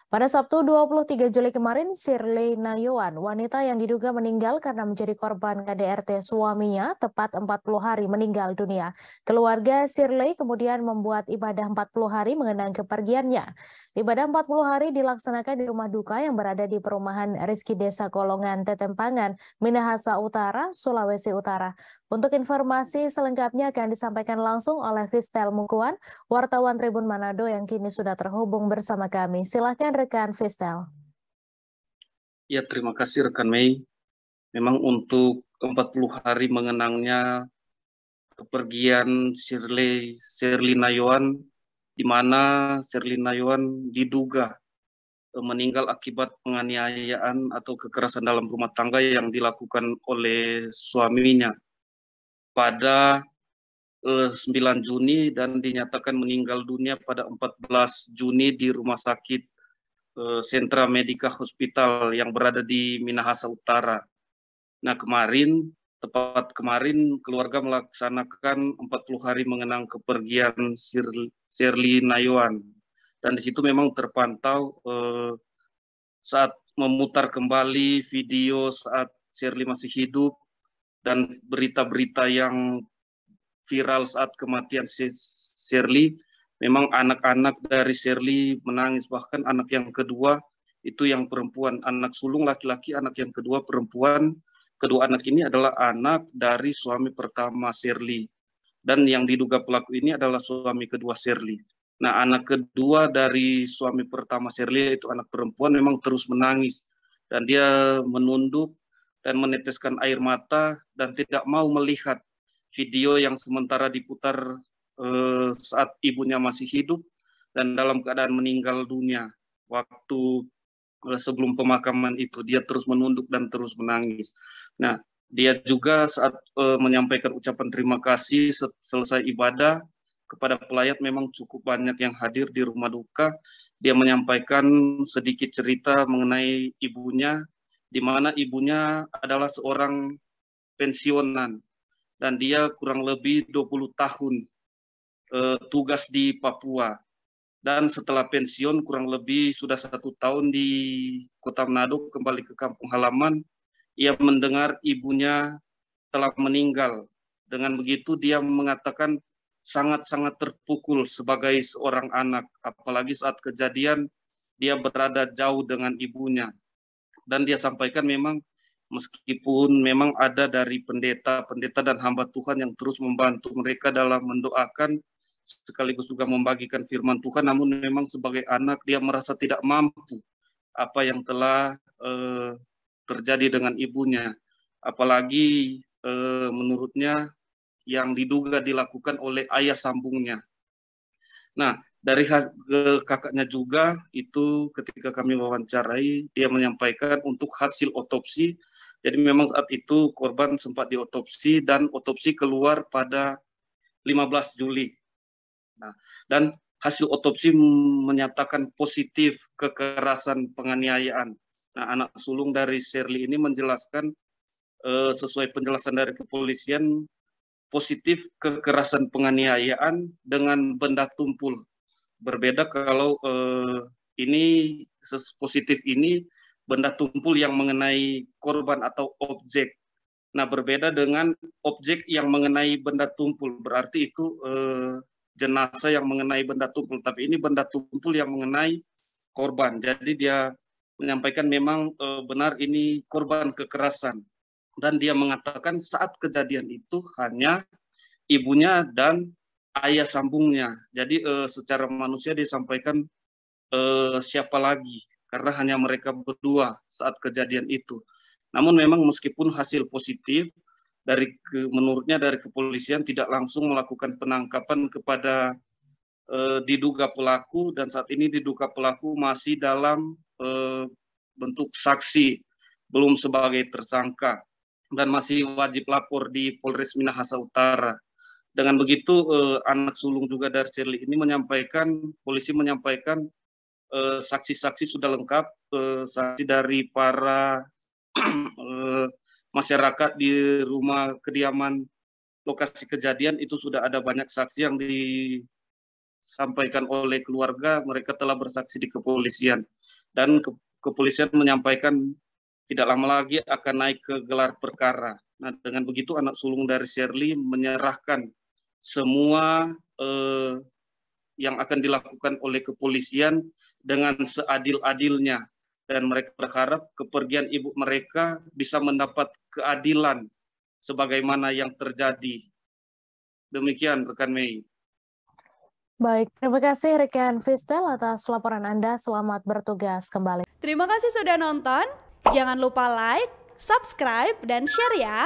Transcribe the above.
Pada Sabtu 23 Juli kemarin, Shirley Nayuan, wanita yang diduga meninggal karena menjadi korban KDRT suaminya, tepat 40 hari meninggal dunia. Keluarga Shirley kemudian membuat ibadah 40 hari mengenang kepergiannya. Ibadah 40 hari dilaksanakan di rumah duka yang berada di perumahan Rizki Desa Golongan Tetempangan, Minahasa Utara, Sulawesi Utara. Untuk informasi selengkapnya akan disampaikan langsung oleh Vistel Mukuan, wartawan Tribun Manado yang kini sudah terhubung bersama kami. Silakan rekan Vistel. Ya, terima kasih rekan Mei. Memang untuk 40 hari mengenangnya kepergian Shirley Nayuan, di mana Shirley Nayuan diduga meninggal akibat penganiayaan atau kekerasan dalam rumah tangga yang dilakukan oleh suaminya pada 9 Juni dan dinyatakan meninggal dunia pada 14 Juni di Rumah Sakit Sentra Medica Hospital yang berada di Minahasa Utara. Nah, tepat kemarin keluarga melaksanakan 40 hari mengenang kepergian Shirley Nayuan. Dan di situ memang terpantau saat memutar kembali video saat Shirley masih hidup dan berita-berita yang viral saat kematian Shirley, memang anak-anak dari Shirley menangis, bahkan anak yang kedua itu yang perempuan, anak sulung laki-laki, anak yang kedua perempuan. Kedua anak ini adalah anak dari suami pertama Shirley, dan yang diduga pelaku ini adalah suami kedua Shirley. Nah, anak kedua dari suami pertama Shirley, yaitu anak perempuan, memang terus menangis, dan dia menunduk dan meneteskan air mata dan tidak mau melihat video yang sementara diputar saat ibunya masih hidup dan dalam keadaan meninggal dunia. Waktu sebelum pemakaman itu dia terus menunduk dan terus menangis. Nah, dia juga saat menyampaikan ucapan terima kasih selesai ibadah kepada pelayat, memang cukup banyak yang hadir di rumah duka. Dia menyampaikan sedikit cerita mengenai ibunya, di mana ibunya adalah seorang pensiunan dan dia kurang lebih 20 tahun tugas di Papua. Dan setelah pensiun kurang lebih sudah 1 tahun di Kota Manado, kembali ke kampung halaman, ia mendengar ibunya telah meninggal. Dengan begitu dia mengatakan sangat-sangat terpukul sebagai seorang anak, apalagi saat kejadian dia berada jauh dengan ibunya. Dan dia sampaikan memang meskipun memang ada dari pendeta dan hamba Tuhan yang terus membantu mereka dalam mendoakan sekaligus juga membagikan firman Tuhan, namun memang sebagai anak dia merasa tidak mampu apa yang telah terjadi dengan ibunya, apalagi menurutnya yang diduga dilakukan oleh ayah sambungnya. Nah, dari kakaknya juga itu ketika kami wawancarai, dia menyampaikan untuk hasil otopsi, jadi memang saat itu korban sempat diotopsi dan otopsi keluar pada 15 Juli. Nah, dan hasil otopsi menyatakan positif kekerasan penganiayaan. Nah, anak sulung dari Shirley ini menjelaskan sesuai penjelasan dari kepolisian, positif kekerasan penganiayaan dengan benda tumpul. Berbeda kalau ini positif ini benda tumpul yang mengenai korban atau objek. Nah, berbeda dengan objek yang mengenai benda tumpul, berarti itu jenazah yang mengenai benda tumpul, tapi ini benda tumpul yang mengenai korban. Jadi dia menyampaikan memang benar ini korban kekerasan. Dan dia mengatakan saat kejadian itu hanya ibunya dan ayah sambungnya. Jadi secara manusia disampaikan siapa lagi, karena hanya mereka berdua saat kejadian itu. Namun memang meskipun hasil positif, menurutnya dari kepolisian tidak langsung melakukan penangkapan kepada diduga pelaku, dan saat ini diduga pelaku masih dalam bentuk saksi, belum sebagai tersangka, dan masih wajib lapor di Polres Minahasa Utara. Dengan begitu anak sulung juga dari Shirley ini polisi menyampaikan saksi-saksi sudah lengkap, saksi dari para masyarakat di rumah kediaman lokasi kejadian itu sudah ada banyak saksi yang disampaikan oleh keluarga, mereka telah bersaksi di kepolisian. Dan kepolisian menyampaikan tidak lama lagi akan naik ke gelar perkara. Nah, dengan begitu anak sulung dari Shirley menyerahkan semua yang akan dilakukan oleh kepolisian dengan seadil-adilnya. Dan mereka berharap kepergian ibu mereka bisa mendapat keadilan sebagaimana yang terjadi. Demikian rekan Mei. Baik, terima kasih rekan Fistel atas laporan Anda. Selamat bertugas kembali. Terima kasih sudah nonton. Jangan lupa like, subscribe, dan share ya.